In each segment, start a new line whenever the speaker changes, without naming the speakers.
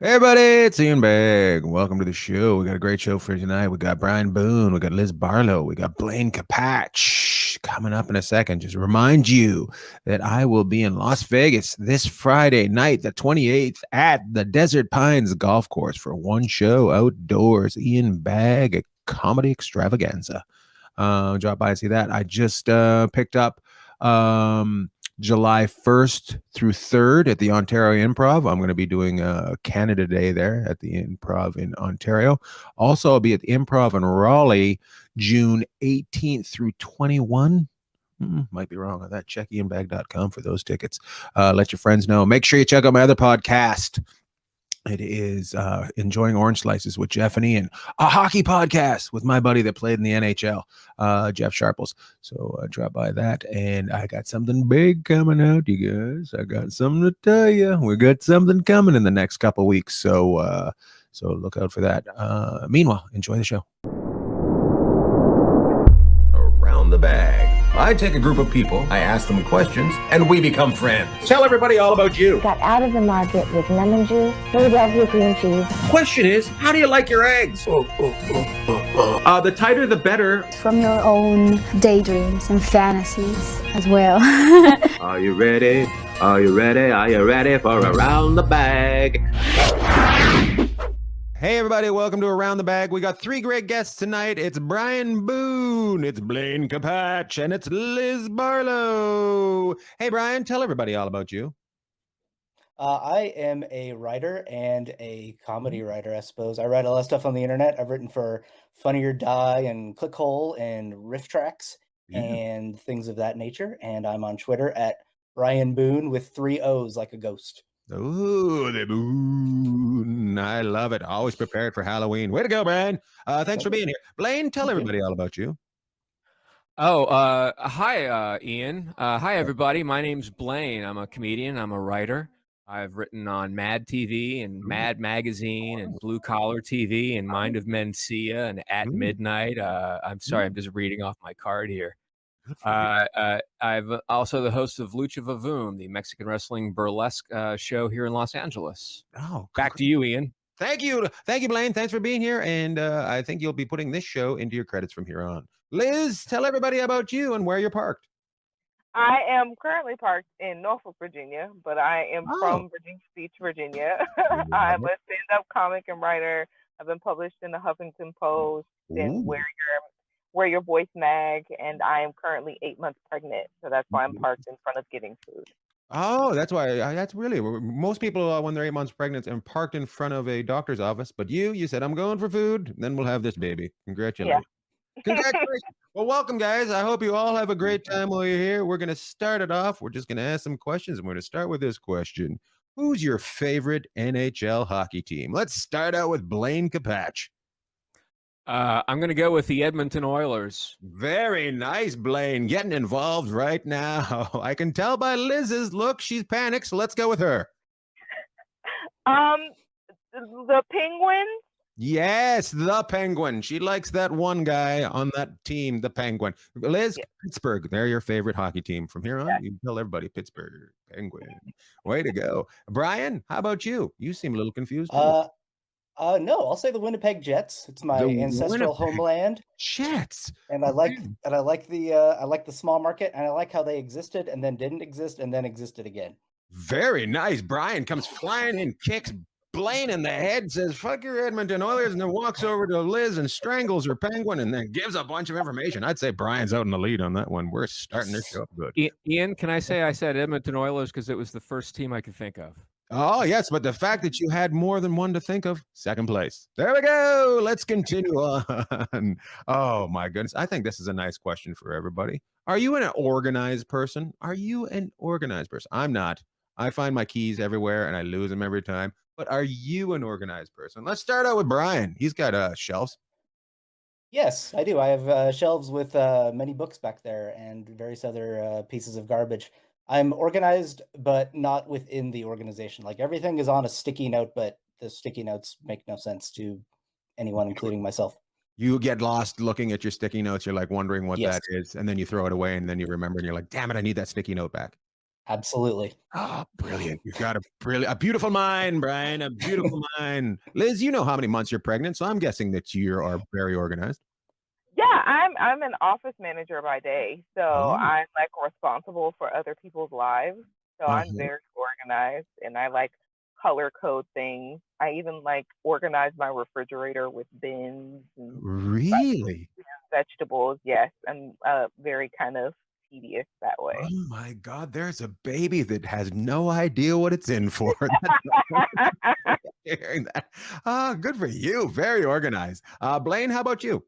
Hey everybody, it's Ian Bagg. Welcome to the show. We got a great show for you tonight. We got Brian Boone, we got Liz Barlow, we got Blaine Capatch coming up in a second. Just remind you that I will be in Las Vegas this Friday night, the 28th, at the Desert Pines Golf Course for one show outdoors. Ian Bagg, a comedy extravaganza. Drop by and see that. I just picked up July 1st through 3rd at the Ontario Improv. I'm going to be doing Canada Day there at the Improv in Ontario. Also, I'll be at the Improv in Raleigh June 18th through 21. Might be wrong on that. Check ianbag.com for those tickets. Let your friends know. Make sure you check out my other podcast. It is Enjoying Orange Slices with Jeff and Ian, a hockey podcast with my buddy that played in the NHL, Jeff Sharples. So drop by that. And I got something big coming out, you guys. I got something to tell you. We got something coming in the next couple weeks. So look out for that. Meanwhile, enjoy the show. Around the Bag. I take a group of people, I ask them questions, and we become friends. Tell everybody all about you.
Got out of the market with lemon juice, Philadelphia cream cheese.
Question is, how do you like your eggs? The tighter the better.
From your own daydreams and fantasies as well.
Are you ready? Are you ready? Are you ready for Around the Bag? Hey everybody, welcome to Around the Bag. We got three great guests tonight. It's Brian Boone, it's Blaine Capatch, and it's Liz Barlow. Hey Brian, tell everybody all about you.
I am a writer and a comedy writer, I suppose. I write a lot of stuff on the internet. I've written for Funny or Die and Clickhole and Riff Tracks and things of that nature. And I'm on Twitter at Brian Boone with 3 O's like a ghost.
Ooh, the Boone. I love it. Always prepared for Halloween. Way to go, Brian. Thanks for being here. Blaine, tell everybody all about you.
Hi, Ian. Hi, everybody. My name's Blaine. I'm a comedian. I'm a writer. I've written on Mad TV and Mad Magazine and Blue Collar TV and Mind of Mencia and At Midnight. I'm sorry, I'm just reading off my card here. I've also the host of Lucha Vavoom, the Mexican wrestling burlesque show here in Los Angeles.
Oh,
back to you, Ian.
Thank you, Blaine. Thanks for being here, and I think you'll be putting this show into your credits from here on. Liz, tell everybody about you and where you're parked.
I am currently parked in Norfolk, Virginia, but I am from Virginia Beach, Virginia. I'm a stand-up comic and writer. I've been published in the Huffington Post and Wear Your Voice mag, and I am currently 8 months pregnant, so that's why I'm parked in front of Getting Food.
Oh, that's why. That's really most people when they're 8 months pregnant and parked in front of a doctor's office. But you said I'm going for food, then we'll have this baby. Congratulations! Yeah. Congratulations! Well, welcome, guys. I hope you all have a great time while you're here. We're going to start it off. We're just going to ask some questions, and we're going to start with this question: who's your favorite NHL hockey team? Let's start out with Blaine Capatch.
I'm going to go with the Edmonton Oilers.
Very nice, Blaine. Getting involved right now. I can tell by Liz's look. She's panicked, so let's go with her.
The Penguins?
Yes, the Penguin. She likes that one guy on that team, the Penguin. Liz, yeah. Pittsburgh. They're your favorite hockey team. From here on, you can tell everybody Pittsburgh Penguin. Way to go. Brian, how about you? You seem a little confused.
No, I'll say the Winnipeg Jets. It's my ancestral homeland.
Jets.
And I like the small market, and I like how they existed and then didn't exist and then existed again.
Very nice. Brian comes flying in, kicks Blaine in the head, says, "Fuck your Edmonton Oilers," and then walks over to Liz and strangles her Penguin and then gives a bunch of information. I'd say Brian's out in the lead on that one. We're starting this show up good.
Ian, can I say I said Edmonton Oilers because it was the first team I could think of?
Oh, yes, but the fact that you had more than one to think of, second place. There we go. Let's continue on. Oh, my goodness. I think this is a nice question for everybody. Are you an organized person? Are you an organized person? I'm not. I find my keys everywhere, and I lose them every time. But are you an organized person? Let's start out with Brian. He's got shelves.
Yes, I do. I have shelves with many books back there and various other pieces of garbage. I'm organized, but not within the organization. Like everything is on a sticky note, but the sticky notes make no sense to anyone, including myself.
You get lost looking at your sticky notes. You're like wondering what that is. And then you throw it away and then you remember and you're like, damn it, I need that sticky note back.
Absolutely.
Oh, brilliant. You've got a beautiful mind, Brian, a beautiful mind. Liz, you know how many months you're pregnant, so I'm guessing that you are very organized.
Yeah, I'm an office manager by day, so
Oh.
I'm like responsible for other people's lives. So I'm
Uh-huh.
very organized, and I like color code things. I even like organize my refrigerator with bins and
Really?
vegetables. Yes, I'm very kind of tedious that way.
Oh my God, there's a baby that has no idea what it's in for. Hearing that. Oh, good for you. Very organized. Blaine, how about you?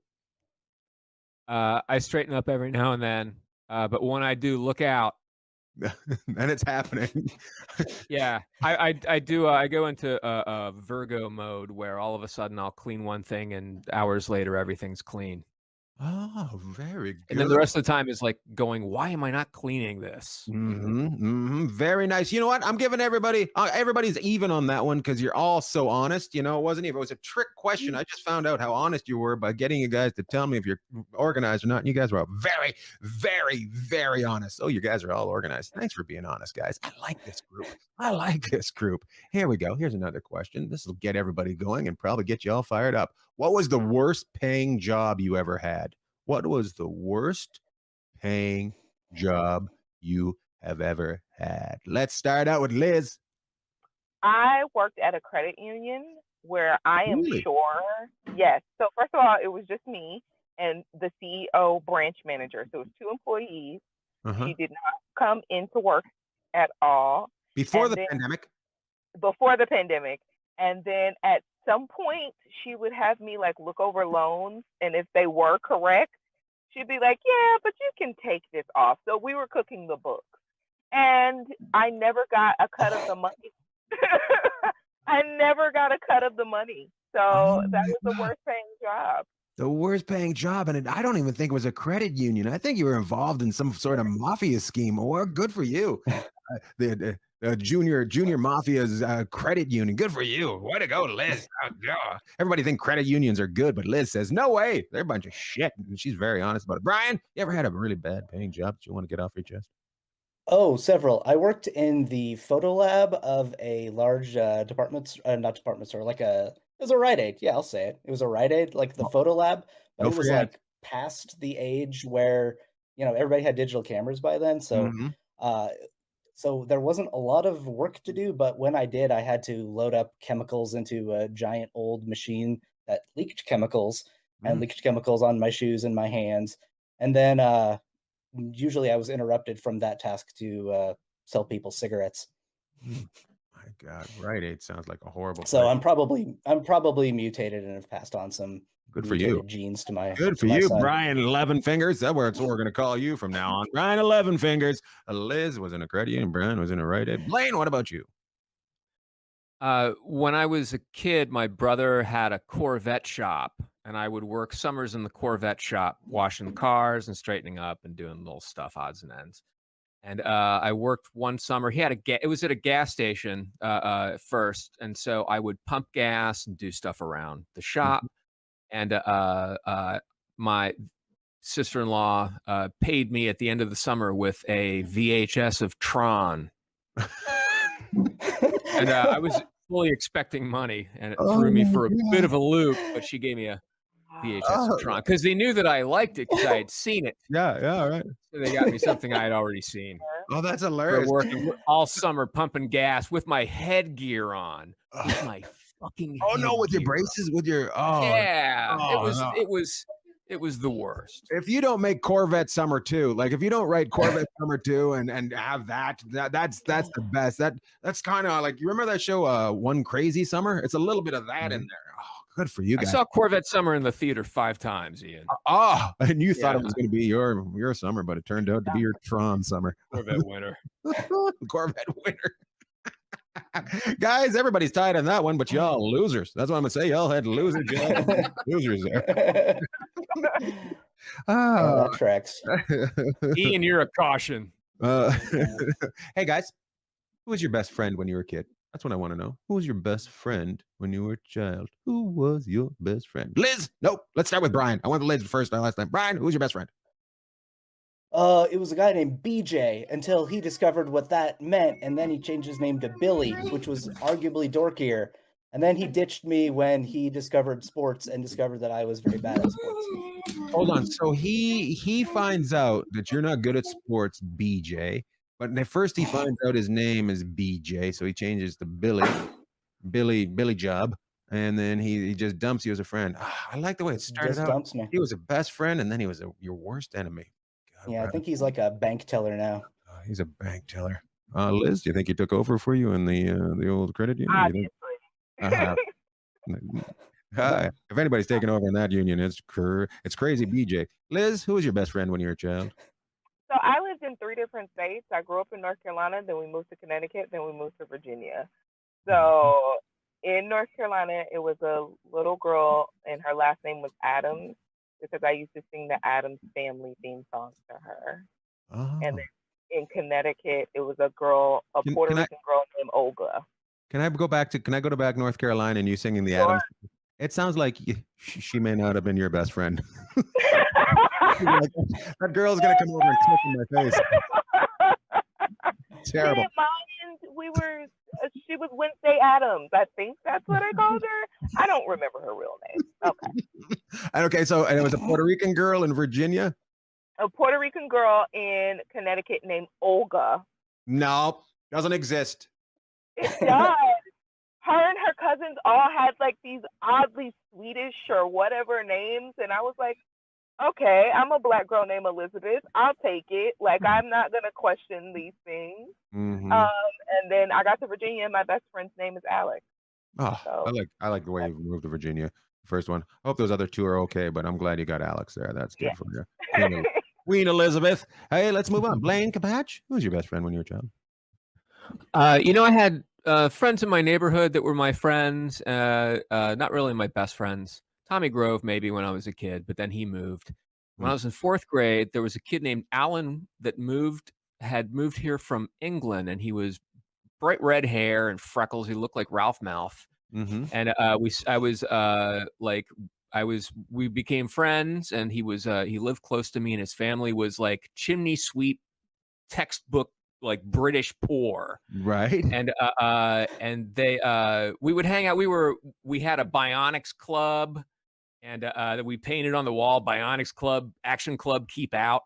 I straighten up every now and then, but when I do, look out.
And it's happening.
Yeah, I do. I go into Virgo mode where all of a sudden I'll clean one thing and hours later everything's clean.
Oh, very
And then the
good.
rest of the time is like going, why am I not cleaning this?
Very nice. You know what? I'm giving everybody's even on that one because you're all so honest. You know, it wasn't even, it was a trick question. I just found out how honest you were by getting you guys to tell me if you're organized or not. And you guys were all very, very, very honest. Oh, you guys are all organized. Thanks for being honest, guys. I like this group. I like this group. Here we go. Here's another question. This will get everybody going and probably get you all fired up. What was the worst paying job you ever had? What was the worst paying job you have ever had? Let's start out with Liz.
I worked at a credit union where I am
Really?
sure, yes. So first of all, it was just me and the CEO branch manager. So it was two employees.
Uh-huh.
She did not come into work at all.
Before
And
the
then-
pandemic?
Before the pandemic. And then at some point, she would have me like look over loans, and if they were correct, she'd be like, yeah, but you can take this off. So we were cooking the books. And I never got a cut of the money. I never got a cut of the money. So that was the worst paying job.
The worst paying job. And I don't even think it was a credit union. I think you were involved in some sort of mafia scheme. Well, good for you. The junior mafia's credit union. Good for you. Way to go, Liz. Everybody think credit unions are good, but Liz says, no way. They're a bunch of shit. And she's very honest about it. Brian, you ever had a really bad paying job that you want to get off your chest?
Oh, several. I worked in the photo lab of a large not department store, it was a Rite Aid. Yeah, I'll say it. It was a Rite Aid, like the photo lab, but
Don't
it was
forget.
like past the age where, everybody had digital cameras by then. So,
Mhm.
so there wasn't a lot of work to do, but when I did, I had to load up chemicals into a giant old machine that leaked chemicals and leaked chemicals on my shoes and my hands. And then, usually I was interrupted from that task to sell people cigarettes.
My God, Rite Aid sounds like a horrible
So
place.
I'm probably mutated and have passed on some
Good for
mutated
you.
genes to my
Good
to
for
my
you,
son.
Brian 11 Fingers. That's what we're going to call you from now on. Brian 11 Fingers. Liz was in a credit union. Brian was in a Rite Aid. Blaine, what about you?
When I was a kid, my brother had a Corvette shop, and I would work summers in the Corvette shop, washing cars and straightening up and doing little stuff, odds and ends. And I worked one summer. He had it was at a gas station first, and so I would pump gas and do stuff around the shop. And my sister-in-law paid me at the end of the summer with a VHS of Tron. And I was fully expecting money, and it threw me for a bit of a loop, but she gave me a VHS of Tron because they knew that I liked it because I had seen it.
Yeah, right.
So they got me something I had already seen.
Oh, that's
For
hilarious.
working all summer pumping gas with my headgear on. With my fucking
Oh no, with your
headgear on.
braces, with your
Yeah,
oh,
it was the worst.
If you don't make Corvette Summer 2, like if you don't write Corvette Summer 2 and have that's the best. That's kind of like, you remember that show One Crazy Summer? It's a little bit of that in there. Oh, good for you
I
guys.
saw Corvette Summer in the theater 5 times, Ian.
Oh, and you thought it
Yeah.
was going to be your summer, but it turned out to be your Tron summer.
Corvette winner.
Corvette winner. Guys, everybody's tied on that one, but y'all losers. That's what I'm gonna say. Y'all had losers. Losers there.
That tracks.
Ian, you're a caution.
Hey guys, who was your best friend when you were a kid? That's what I want to know. Who was your best friend when you were a child? Who was your best friend? Liz? Nope. Let's start with Brian. I went with Liz first last time. Brian, who's your best friend?
It was a guy named BJ until he discovered what that meant, and then he changed his name to Billy, which was arguably dorkier. And then he ditched me when he discovered sports and discovered that I was very bad at sports.
Hold on. So he finds out that you're not good at sports, BJ. But at first he finds out his name is BJ, so he changes to Billy Job, and then he just dumps you as a friend. I like the way it started
Just
out.
dumps me.
He was a best friend, and then he was your worst enemy. God,
Yeah, I
Brad.
think he's like a bank teller now.
He's a bank teller. Liz, do you think he took over for you in the old credit union? You think- Hi. If anybody's taking over in that union, it's crazy. BJ. Liz, who was your best friend when you were a child?
So I lived in 3 different states. I grew up in North Carolina, then we moved to Connecticut, then we moved to Virginia. So in North Carolina, it was a little girl, and her last name was Adams because I used to sing the Adams Family theme song to her.
Oh.
And then in Connecticut, it was a girl, a Puerto Rican girl named Olga.
Can I go back to North Carolina and you singing the Adams? It sounds like she may not have been your best friend. Like, that girl's gonna come over and click in my face. Terrible.
She didn't mind. She was Wednesday Adams. I think that's what I called her. I don't remember her real name. Okay.
Okay, so and it was a Puerto Rican girl in Virginia?
A Puerto Rican girl in Connecticut named Olga.
No, doesn't exist.
It does. Her and her cousins all had like these oddly Swedish or whatever names, and I was like, okay, I'm a Black girl named Elizabeth. I'll take it. Like, I'm not gonna question these things.
Mm-hmm.
And then I got to Virginia, and my best friend's name is Alex.
Oh, so, I like the way you moved to Virginia. First one. I hope those other two are okay, but I'm glad you got Alex there. That's good for you. Queen Elizabeth. Hey, let's move on. Blaine Capatch, who was your best friend when you were a child?
I had friends in my neighborhood that were my friends, not really my best friends. Tommy Grove, maybe when I was a kid, but then he moved. When I was in 4th grade, there was a kid named Alan that had moved here from England, and he was bright red hair and freckles. He looked like Ralph Malph.
Mm-hmm.
And we became friends, and he lived close to me, and his family was like chimney sweep textbook, like British poor.
Right.
And we would hang out. We had a Bionics club, and that we painted on the wall, Bionics Club, Action Club, Keep Out.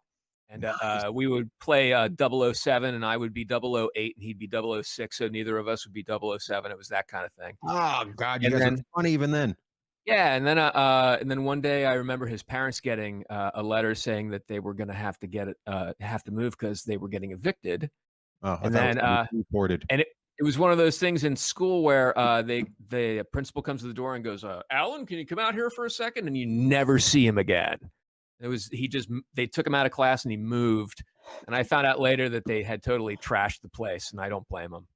And we would play 007, and I would be 008, and he'd be 006, so neither of us would be 007. It was that kind of thing.
Oh, God, you guys were funny even then.
Yeah, and then one day I remember his parents getting a letter saying that they were going to have to move because they were getting evicted.
Oh,
and then
reported.
And it was one of those things in school where the principal comes to the door and goes, "Alan, can you come out here for a second?" And you never see him again. They took him out of class and he moved. And I found out later that they had totally trashed the place, and I don't blame them.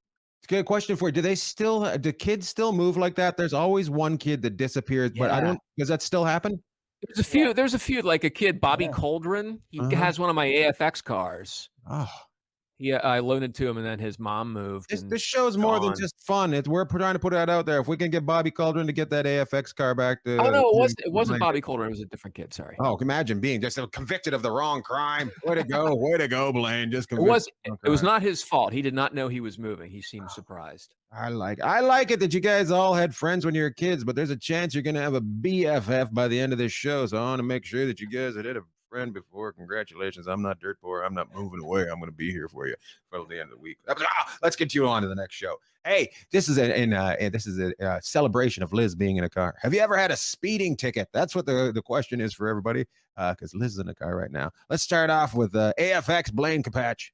It's a good question for you. Do kids still move like that? There's always one kid that disappears, but does that still happen?
There's a few, like a kid, Bobby Coldren. He has one of my AFX cars.
Oh.
Yeah, I loaned it to him, and then his mom moved.
This show's more than just fun. We're trying to put that out there. If we can get Bobby Cauldron to get that AFX car back to...
Oh, no, it wasn't Bobby Cauldron. It was a different kid, sorry.
Oh, imagine being just convicted of the wrong crime. Way to go, Blaine. Just convicted.
It was not his fault. He did not know he was moving. He seemed surprised.
I like it that you guys all had friends when you were kids, but there's a chance you're going to have a BFF by the end of this show, so I want to make sure that you guys had a friend before. Congratulations. I'm not dirt poor. I'm not moving away. I'm going to be here for you for the end of the week. Let's get you on to the next show. Hey, this is a celebration of Liz being in a car. Have you ever had a speeding ticket? That's what the question is for everybody, because Liz is in a car right now. Let's start off with AFX Blaine Capatch.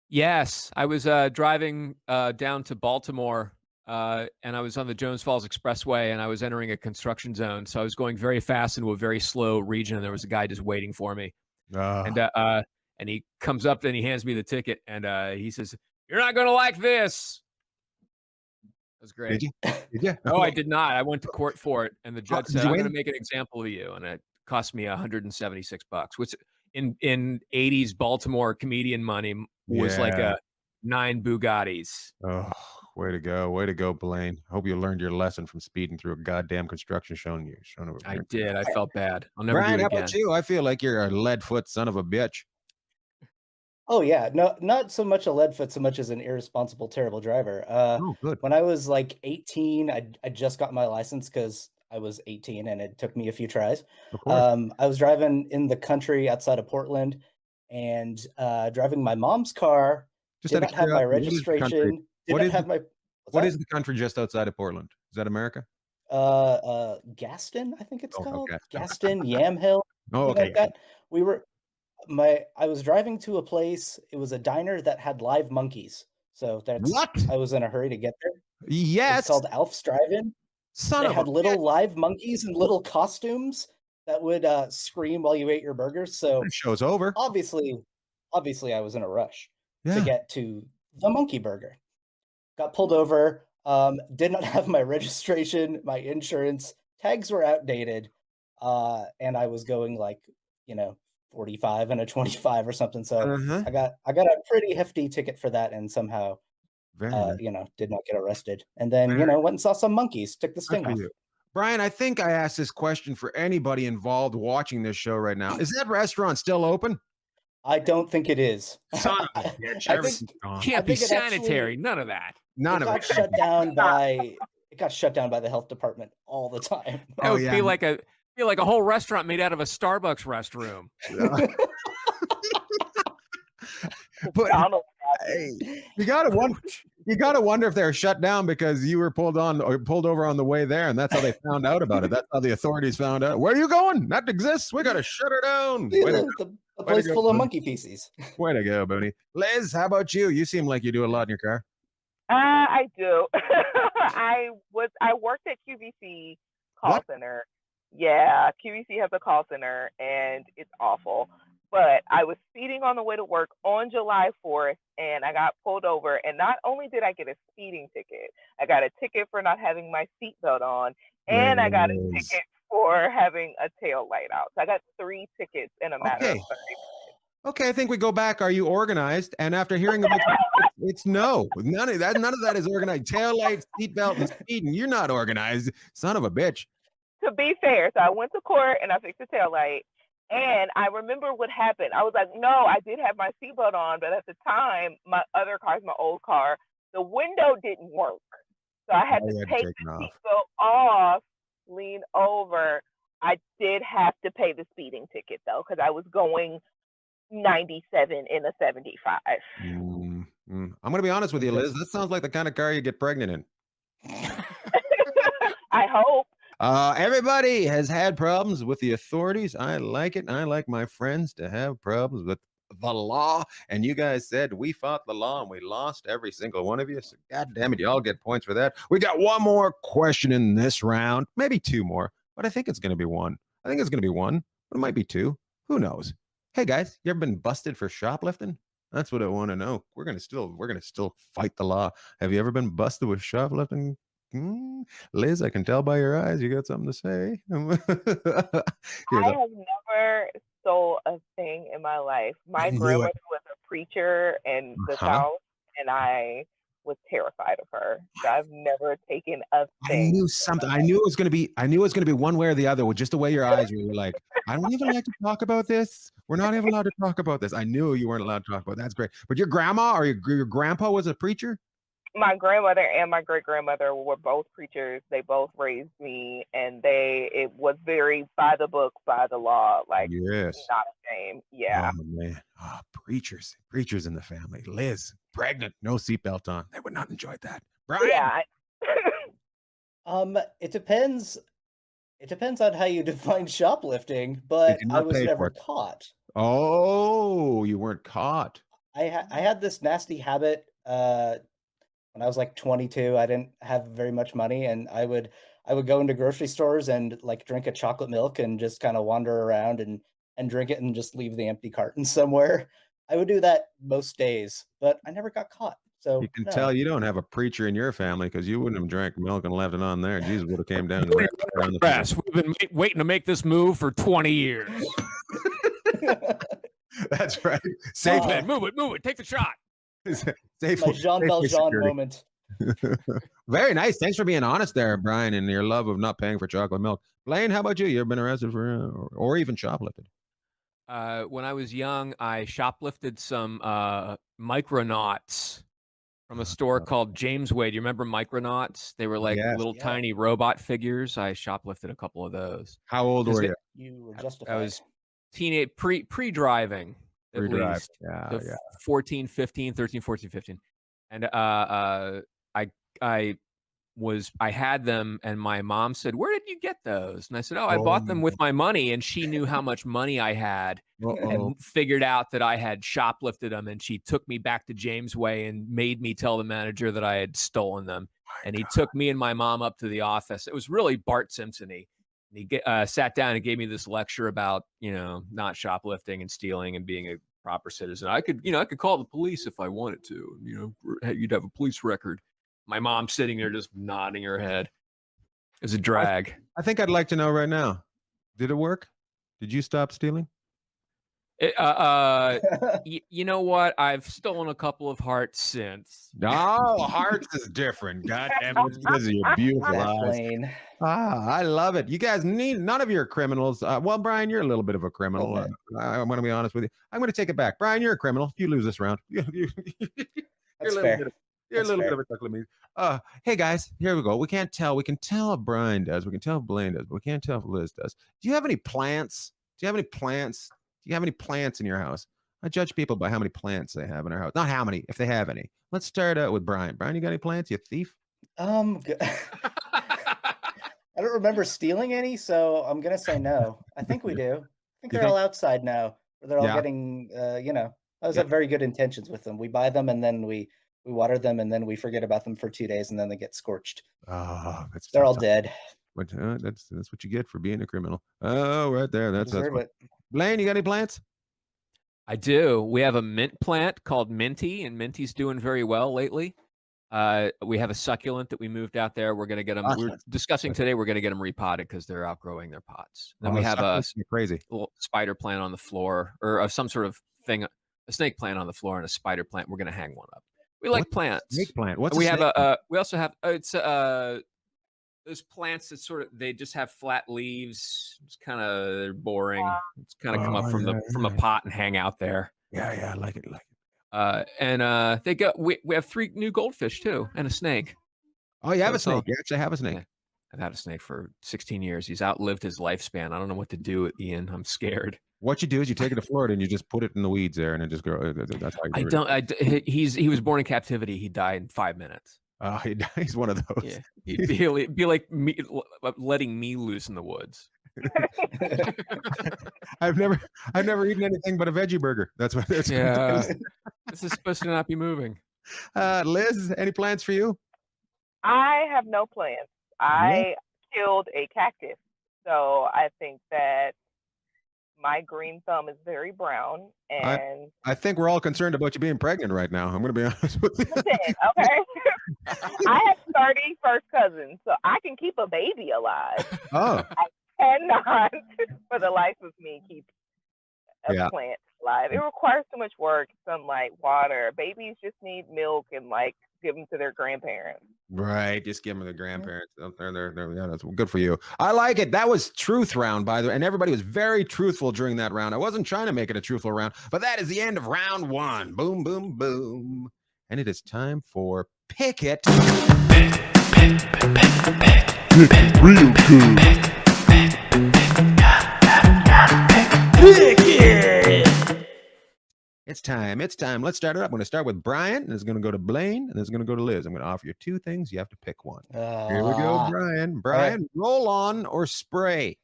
Yes, I was driving down to Baltimore, and I was on the Jones Falls Expressway, and I was entering a construction zone. So I was going very fast into a very slow region, and there was a guy just waiting for me. And he comes up and he hands me the ticket, and he says, "You're not going to like this." That was great.
Did you?
No, I did not. I went to court for it, and the judge said, "I'm going to make an example of you," and it cost me $176, which in 80s Baltimore comedian money was like 9 Bugattis.
Oh, way to go, Blaine. Hope you learned your lesson from speeding through a goddamn construction zone.
I did. I felt bad. I'll never
Brian,
do it
how
again.
about you? I feel like you're a lead foot son of a bitch.
Oh yeah, no, not so much a lead foot, so much as an irresponsible, terrible driver.
Oh, good.
When I was like 18, I just got my license because I was 18 and it took me a few tries.
Of course.
I was driving in the country outside of Portland, and driving my mom's car.
Just
Did
out of
not have my
curiosity, what is the country?
registration. Did
What
not
is
have my. What's
what
that?
is the country just outside of Portland? Is that America?
Gaston, I think it's
Oh,
called
okay.
Gaston, Yamhill,
Oh,
something
okay.
like that. We were I was driving to a place. It was a diner that had live monkeys, so
What?
I was in a hurry to get there. It was
Yes.
called Alf's Drive-In.
Son
They
of a
had little
bitch.
live monkeys in little costumes that would scream while you ate your burgers. So
This show's over.
obviously, I was in a rush to
Yeah.
get to the monkey burger. Got pulled over. Did not have my registration, my insurance. Tags were outdated, and I was going like, you know, 45 and a 25 or something. So
Uh-huh.
I got a pretty hefty ticket for that, and somehow,
Very nice.
did not get arrested. And then, went and saw some monkeys, took the
Good
sting
for
off.
you. Brian, I think I asked this question for anybody involved watching this show right now. Is that restaurant still open?
I don't think it is.
Son of a
I
bitch.
I
Everything's
think
gone.
Can't be
think it actually-
sanitary. None of that.
None
it
of
got
it.
shut down by the health department all the time.
That
Oh,
would
yeah.
feel like a whole restaurant made out of a Starbucks restroom.
But
Donald.
hey, you gotta wonder if they're shut down because you were pulled over on the way there, and that's how they found out about it. That's how the authorities found out. Where are you going? That exists. We gotta shut her down. Way to go.
A place
go,
full of
buddy.
monkey feces.
Way to go, Booney. Liz, how about you? You seem like you do a lot in your car.
I do. I worked at QVC call
What?
center. Yeah, QVC has a call center and it's awful. But I was speeding on the way to work on July 4th and I got pulled over. And not only did I get a speeding ticket, I got a ticket for not having my seatbelt on, and I got a
Liz.
ticket for having a tail light out. So I got 3 tickets in a matter of
Okay.
30
Okay, I think we go back. Are you organized? And after hearing about it's no. None of that is organized. Tail lights, seatbelt, and speeding. You're not organized. Son of a bitch.
To be fair, so I went to court and I fixed the tail light. And I remember what happened. I was like, no, I did have my seatbelt on, but at the time, my other car, my old car, the window didn't work. So I had
Oh,
to
you had to
take
take
the
it off.
seatbelt off, lean over. I did have to pay the speeding ticket, though, because I was going 97 in a 75.
I'm going to be honest with you, Liz. That sounds like the kind of car you get pregnant in.
I hope.
Everybody has had problems with the authorities. I like it. I like my friends to have problems with the law. And you guys said we fought the law and we lost, every single one of you. So God damn it, you all get points for that. We got one more question in this round, maybe 2 more, but I think it's going to be one. I think it's going to be one, but it might be 2. Who knows? Hey guys, you ever been busted for shoplifting? That's what I want to know. We're gonna still fight the law. Have you ever been busted with shoplifting? Liz, I can tell by your eyes you got something to say.
I have never stole a thing in my life. My
knew it.
grandmother was a preacher in the South, and I was terrified of her. So I've never taken a thing.
I knew something. I knew it was gonna be one way or the other. With just the way your eyes were, you're like, I don't even like to talk about this. We're not even allowed to talk about this. I knew you weren't allowed to talk about it. That's great. But your grandma or your grandpa was a preacher?
My grandmother and my great grandmother were both preachers. They both raised me, and it was very by the book, by the law. Like,
Yes.
not a shame. Yeah.
Oh man. Preachers in the family. Liz, pregnant, no seatbelt on. They would not enjoy that. Brian.
Yeah.
It depends. It depends on how you define shoplifting, but
did
I
not
was
pay for
never
it.
caught.
Oh, you weren't caught.
I had this nasty habit when I was like 22. I didn't have very much money, and I would go into grocery stores and like drink a chocolate milk and just kind of wander around and drink it and just leave the empty carton somewhere. I would do that most days, but I never got caught. So
You can
no.
tell you don't have a preacher in your family because you wouldn't have drank milk and left it on there. Jesus would have came down and wrapped it around the
Press. We've been waiting to make this move for 20 years.
That's right. Safe.
Man, move it. Take the shot.
Safe.
My Jean Valjean moment.
Very nice. Thanks for being honest there, Brian, and your love of not paying for chocolate milk. Blaine, how about you? You ever been arrested for or even shoplifted?
When I was young, I shoplifted some Micronauts from a store called Jamesway. Do you remember Micronauts? They were like
Yes.
little tiny robot figures. I shoplifted a couple of those.
How old were you?
You were
I
justified.
was teenage pre-driving at
Pre-drive.
least.
Yeah,
So
yeah.
14, 15, 13, 14, 15. And I had them, and my mom said, "Where did you get those?" And I said, "Oh, I bought them with my money." And she knew how much money I had and figured out that I had shoplifted them. And she took me back to Jamesway and made me tell the manager that I had stolen them. And he took me and my mom up to the office. It was really Bart Simpson-y. And he sat down and gave me this lecture about, not shoplifting and stealing and being a proper citizen. I could call the police if I wanted to. You'd have a police record. My mom sitting there just nodding her head. It was a drag.
I think I'd like to know right now. Did it work? Did you stop stealing?
You know what? I've stolen a couple of hearts since.
No, hearts is different. God damn it. Because of your beautiful eyes.
Blaine.
I love it. You guys none of you are criminals. Well, Brian, you're a little bit of a criminal.
Okay.
I'm going to be honest with you. I'm going to take it back. Brian, you're a criminal. You lose this round.
That's fair.
You're a little bit of a chuckle at me. Hey guys, here we go. We can't tell. We can tell if Brian does. We can tell if Blaine does, but we can't tell if Liz does. Do you have any plants? Do you have any plants? Do you have any plants in your house? I judge people by how many plants they have in their house. Not how many, if they have any. Let's start out with Brian. Brian, you got any plants? You thief?
I don't remember stealing any, so I'm gonna say no. I think we do. I think they're all outside now. Or they're all getting, I always have very good intentions with them. We buy them and then we water them and then we forget about them for 2 days and then they get scorched.
Oh,
they're all dead.
But that's what you get for being a criminal. Oh, right there. That's what.
It.
Blaine, you got any plants?
I do. We have a mint plant called Minty, and Minty's doing very well lately. We have a succulent that we moved out there. We're going to get them. We're discussing today. We're going to get them repotted because they're outgrowing their pots. Then we have a little spider plant on the floor, or some sort of thing, a snake plant on the floor, and a spider plant. We're going to hang one up. We like plants.
Snake plant. What's
we have we also have those plants that they just have flat leaves. It's kind of boring. It's kind of come up from a pot and hang out there.
Yeah, I like it.
And they go. We have 3 new goldfish too, and a snake.
Oh, you have a snake. You actually have a snake.
Yeah. I've had a snake for 16 years. He's outlived his lifespan. I don't know what to do with Ian. I'm scared.
What you do is you take it to Florida and you just put it in the weeds there, and it just grows. That's how you do
it. He was born in captivity. He died in 5 minutes.
He's one of those.
Yeah, he'd be like me, letting me loose in the woods.
I've never eaten anything but a veggie burger. That's what.
Yeah, this is supposed to not be moving.
Liz, any plans for you?
I have no plans. I killed a cactus, so I think that my green thumb is very brown, and
I think we're all concerned about you being pregnant right now. I'm going to be honest with you.
Okay. I have 30 first cousins, so I can keep a baby alive.
Oh.
I cannot, for the life of me, keep a plant alive. It requires too much work, sunlight, water. Babies just need milk and give them to their grandparents.
Right, just give them to the grandparents. They're that's good for you. I like it. That was truth round, by the way, and everybody was very truthful during that round. I wasn't trying to make it a truthful round, but that is the end of round 1. Boom, boom, boom, and it is time for Pick It. Pick real cool. Pick it. It's time. Let's start it up. I'm going to start with Brian, and it's going to go to Blaine, and it's going to go to Liz. I'm going to offer you 2 things. You have to pick one. Here we go, Brian. Brian, roll on or spray?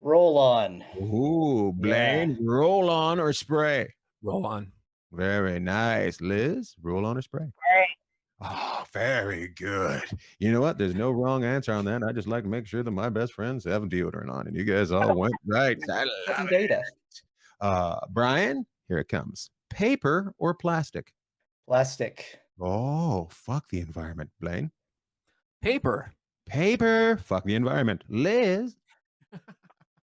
Roll on.
Ooh, Blaine, roll on or spray?
Roll on.
Very nice. Liz, roll on or spray?
Spray.
Oh, very good. You know what? There's no wrong answer on that. I just like to make sure that my best friends have deodorant on, and you guys all went right. I love
data.
Brian, here it comes. Paper or plastic?
Plastic.
Oh, fuck the environment. Blaine?
Paper.
Fuck the environment. Liz?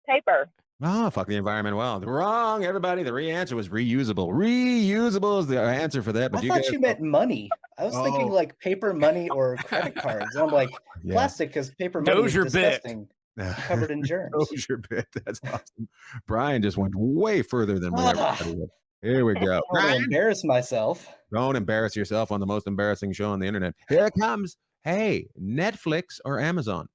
Paper.
Oh, fuck the environment. Well, wrong, everybody. The answer was reusable. Reusable is the answer for that. But
I thought you meant money. I was thinking paper money or credit cards. And I'm like, plastic, because paper money is disgusting. Covered in germs.
Closure bit. That's awesome. Brian just went way further than we ever thought he would. Here we go.
I want to
Brian,
embarrass myself.
don't embarrass yourself on the most embarrassing show on the internet. Here it comes. Hey, Netflix or Amazon?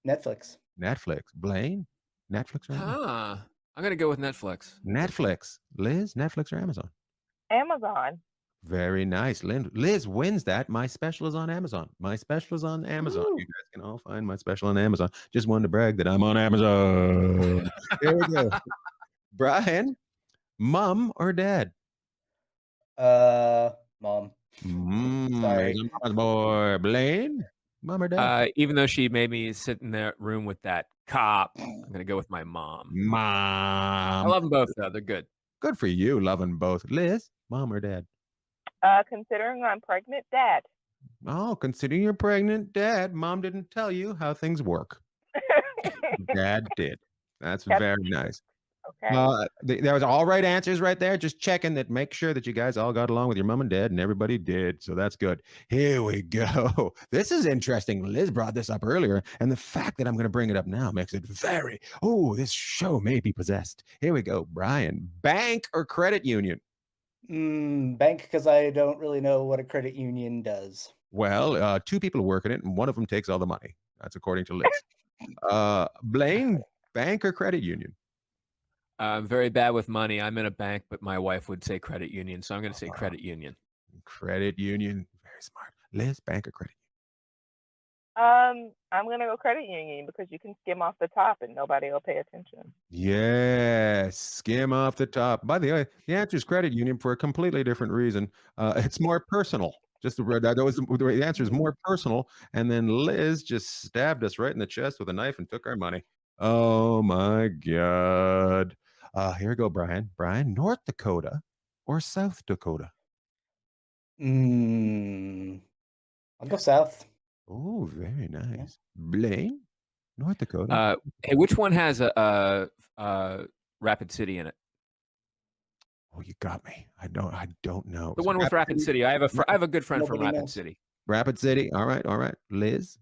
Netflix.
Netflix. Blaine? Netflix or Amazon?
Huh. I'm gonna go with Netflix.
Netflix. Liz, Netflix or Amazon?
Amazon.
Very nice. Liz wins that. My special is on Amazon. My special is on Amazon.
Woo.
You guys can all find my special on Amazon. Just wanted to brag that I'm on Amazon. Here we go. Brian, mom or dad?
Mom.
Sorry. Boy. Blaine, mom or dad?
Even though she made me sit in that room with that cop, I'm gonna go with my mom. I
Mom.
love them both though. They're good.
Good for you, loving both. Liz, mom or dad?
Considering I'm pregnant, Dad.
Oh, considering you're pregnant, dad, mom didn't tell you how things work. Dad did. That's very nice.
Okay.
There was all right answers right there. Just checking that, make sure that you guys all got along with your mom and dad, and everybody did. So that's good. Here we go. This is interesting. Liz brought this up earlier, and the fact that I'm going to bring it up now makes it very, this show may be possessed. Here we go. Brian, bank or credit union?
Bank, because I don't really know what a credit union does.
Well, two people work in it, and one of them takes all the money. That's according to Liz. Blaine, bank or credit union?
I'm very bad with money. I'm in a bank, but my wife would say credit union, so I'm going to say credit union.
Credit union, very smart. Liz, bank or credit
I'm gonna go credit union because you can skim off the top and nobody will pay attention.
Yes, skim off the top. By the way, the answer is credit union for a completely different reason. It's more personal. Just the answer is more personal. And then Liz just stabbed us right in the chest with a knife and took our money. Oh my God. Here we go, Brian. Brian, North Dakota or South Dakota?
I'll go south.
Oh, very nice. Blaine, North Dakota.
Hey, which one has a Rapid City in it?
Oh, you got me. I don't know.
The one with Rapid City. I have a good friend from Rapid City.
Rapid City. All right. Liz?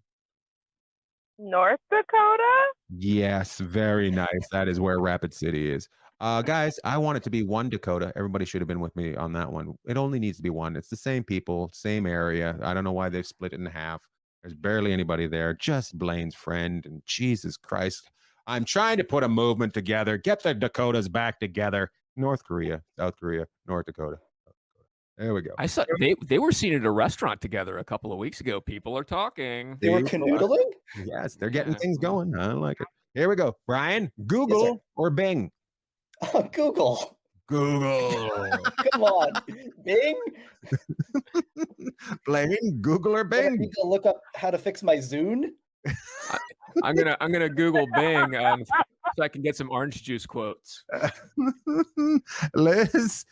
North Dakota?
Yes, very nice. That is where Rapid City is. Guys, I want it to be one Dakota. Everybody should have been with me on that one. It only needs to be one. It's the same people, same area. I don't know why they've split it in half. There's barely anybody there. Just Blaine's friend. And Jesus Christ, I'm trying to put a movement together. Get the Dakotas back together. North Korea, South Korea, North Dakota. There we go.
I saw they were seen at a restaurant together a couple of weeks ago. People are talking.
They were canoodling?
Yes, they're getting things going. I like it. Here we go. Brian, Google
Yes,
or Bing?
Google.
Google.
Come on. Bing?
Blaine, Google or
I
Bing?
need to look up how to fix my Zune.
I'm gonna Google Bing so I can get some orange juice quotes.
Liz,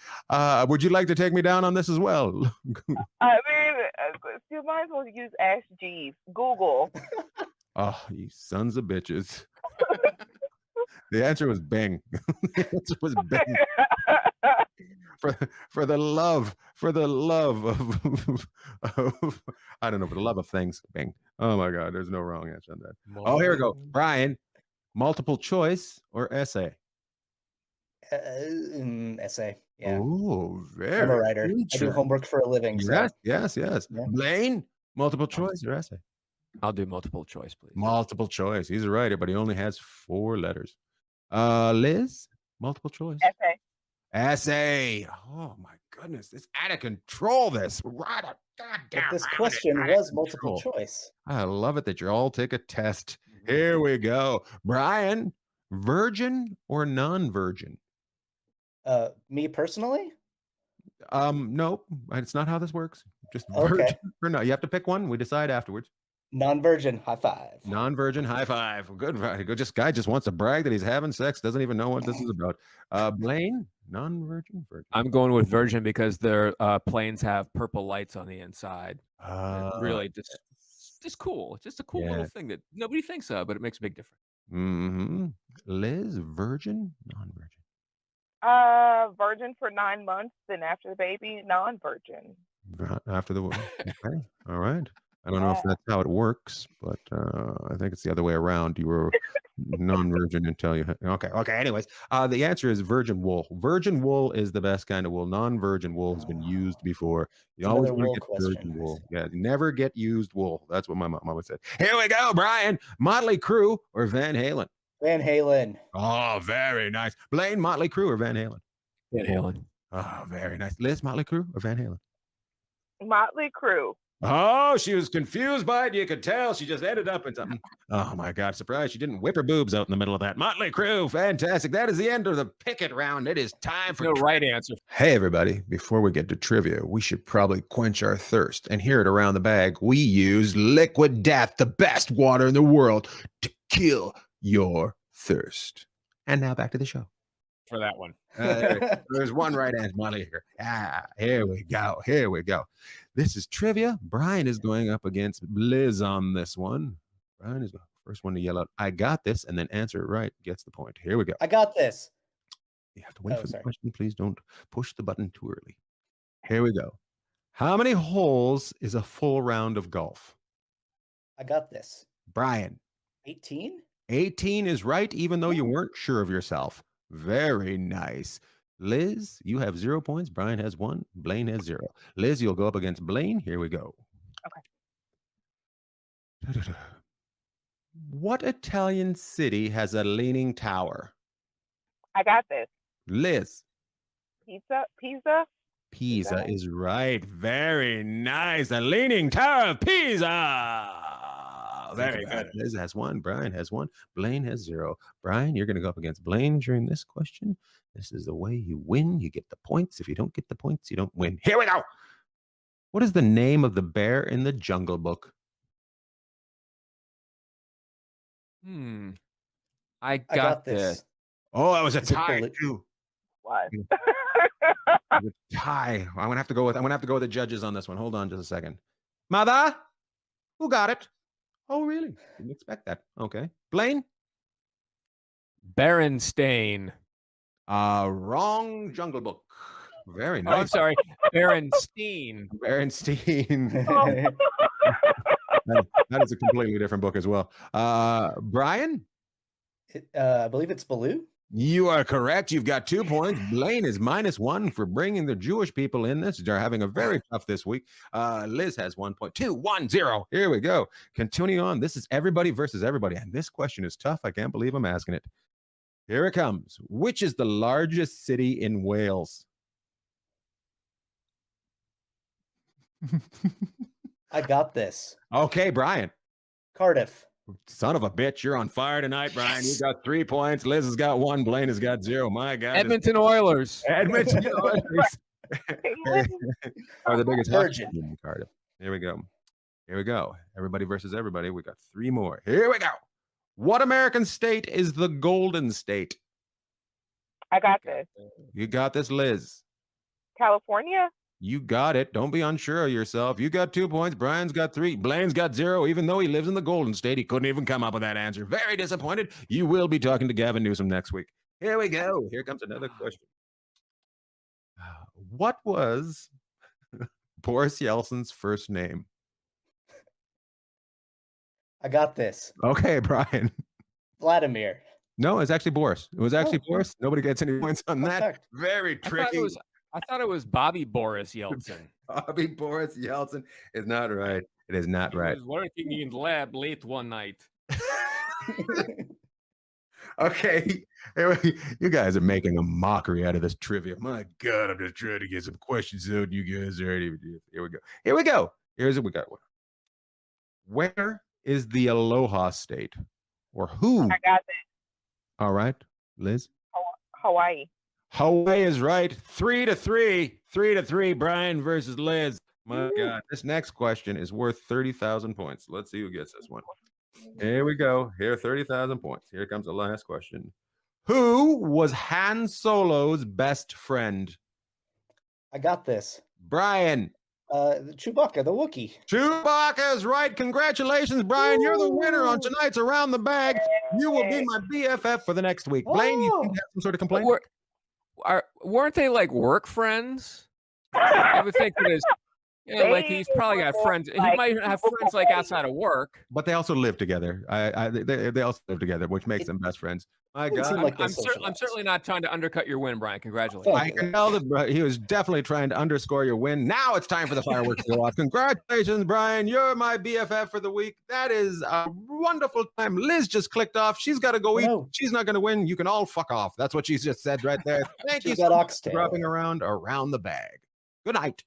would you like to take me down on this as well?
I mean, you might as well use Ask Jeeves. Google.
Oh, you sons of bitches. The answer was Bing. The answer was Bing. For the love of I don't know, for the love of things, Bing. Oh my God, there's no wrong answer on that. Oh, here we go. Brian, multiple choice or essay?
Essay. Yeah.
Oh, very.
I'm a writer. I do homework for a living.
Yes.
Yeah.
Blaine, multiple choice or essay?
I'll do multiple choice, please.
Multiple choice. He's a writer, but he only has 4 letters. Liz, multiple choice. Essay. Oh my goodness, it's out of control. This right up.
But this question was multiple choice.
I love it that you all take a test. Here we go. Brian, virgin or non-virgin?
Me personally?
Nope. It's not how this works. Just virgin or no. You have to pick one. We decide afterwards.
Non-virgin, high five.
Non-virgin, high five. Good. Guy just wants to brag that he's having sex. Doesn't even know what this is about. Blaine, non-virgin, virgin.
I'm going with virgin because their planes have purple lights on the inside. Really, just cool. It's just a cool little thing that nobody thinks of, but it makes a big difference.
Liz, virgin, non-virgin.
Virgin for 9 months, then after the baby, non-virgin.
After the okay, all right. I don't know if that's how it works, but I think it's the other way around. You were Non-virgin until you. Okay. Anyways, the answer is virgin wool. Virgin wool is the best kind of wool. Non-virgin wool has been used before. You
It's
always
another
want to
wool
get virgin
question.
wool. Yeah, never get used wool. That's what my mom always said. Here we go, Brian. Motley Crue or Van Halen?
Van Halen.
Oh, very nice. Blaine, Motley Crue or Van Halen?
Van Halen.
Oh, very nice. Liz, Motley Crue or Van Halen?
Motley Crue.
Oh, she was confused by it. You could tell she just ended up in something. Oh my God, surprised she didn't whip her boobs out in the middle of that. Motley Crue, fantastic. That is the end of the picket round. It is time for
No right answer.
Hey everybody, before we get to trivia, we should probably quench our thirst. And here at Around the Bag, we use Liquid Death, the best water in the world, to kill your thirst. And now back to the show.
For that one.
There's one right answer, Molly here. Here we go. This is trivia. Brian is going up against Liz on this one. Brian is the first one to yell out, I got this, and then answer it right, gets the point. Here we go.
I got this.
You have to wait for the question. Please don't push the button too early. Here we go. How many holes is a full round of golf?
I got this.
Brian.
18?
18 is right, even though you weren't sure of yourself. Very nice. Liz, you have 0 points. Brian has 1. Blaine has 0. Liz, you'll go up against Blaine. Here we go.
Okay.
What Italian city has a leaning tower?
I got this.
Liz.
Pizza.
Pisa is right. Very nice. The Leaning Tower of Pisa. Very good. Liz has 1. Brian has 1. Blaine has 0. Brian, you're going to go up against Blaine during this question. This is the way you win. You get the points. If you don't get the points, you don't win. Here we go. What is the name of the bear in the Jungle Book?
I got this.
Oh, that was a tie too.
What?
Tie. I'm gonna have to go with the judges on this one. Hold on just a second. Mother, who got it? Oh, really? Didn't expect that. Okay. Blaine?
Berenstain.
Wrong Jungle Book. Very nice.
Oh, I'm sorry. Berenstein.
Berenstein. That is a completely different book as well. Brian?
I believe it's Baloo.
You are correct. You've got 2 points. Blaine is -1 for bringing the Jewish people in this. They're having a very tough this week. Liz has 1 point. 2-1-0. Here we go. Continuing on. This is everybody versus everybody. And this question is tough. I can't believe I'm asking it. Here it comes. Which is the largest city in Wales?
I got this.
Okay, Brian.
Cardiff.
Son of a bitch, you're on fire tonight, Brian. You got 3 points. Liz has got 1. Blaine has got 0. My God.
Edmonton Oilers.
Edmonton Oilers are the biggest
Virgin
in Cardiff. Here we go. Everybody versus everybody. We got 3 more. Here we go. What American state is the Golden State?
I got this.
You got this, Liz.
California.
You got it. Don't be unsure of yourself. You got 2 points. Brian's got 3. Blaine's got 0. Even though he lives in the Golden State, he couldn't even come up with that answer. Very disappointed. You will be talking to Gavin Newsom next week. Here we go. Here comes another question. What was Boris Yeltsin's first name?
I got this.
Okay, Brian.
Vladimir.
No, it's actually Boris. It was actually Boris. Nobody gets any points on that. Very tricky.
I thought it was Bobby Boris Yeltsin.
Bobby Boris Yeltsin is not right. It is not right.
He was working in lab late one night.
Okay. You guys are making a mockery out of this trivia. My God, I'm just trying to get some questions out. You guys are ready. Here we go. Here's what we got. Where is the Aloha State? Or who?
I got this.
All right, Liz?
Hawaii.
Hawaii is right. 3-3. 3-3. Brian versus Liz. My God. This next question is worth 30,000 points. Let's see who gets this one. Here we go. Here, 30,000 points. Here comes the last question. Who was Han Solo's best friend?
I got this.
Brian.
Chewbacca, the Wookiee.
Chewbacca is right. Congratulations, Brian. You're the winner on tonight's Around the Bag. You will be my BFF for the next week. Blaine, you think you have some sort of complaint?
Weren't they like work friends? I would think that Yeah, like he's probably got friends. He might have friends like outside of work.
But they also live together. They also live together, which makes them best friends. My God.
I'm certainly not trying to undercut your win, Brian. Congratulations.
I can tell that he was definitely trying to underscore your win. Now it's time for the fireworks to go off. Congratulations, Brian. You're my BFF for the week. That is a wonderful time. Liz just clicked off. She's got to go eat. She's not going to win. You can all fuck off. That's what she's just said right there. Thank you so much for dropping around the bag. Good night.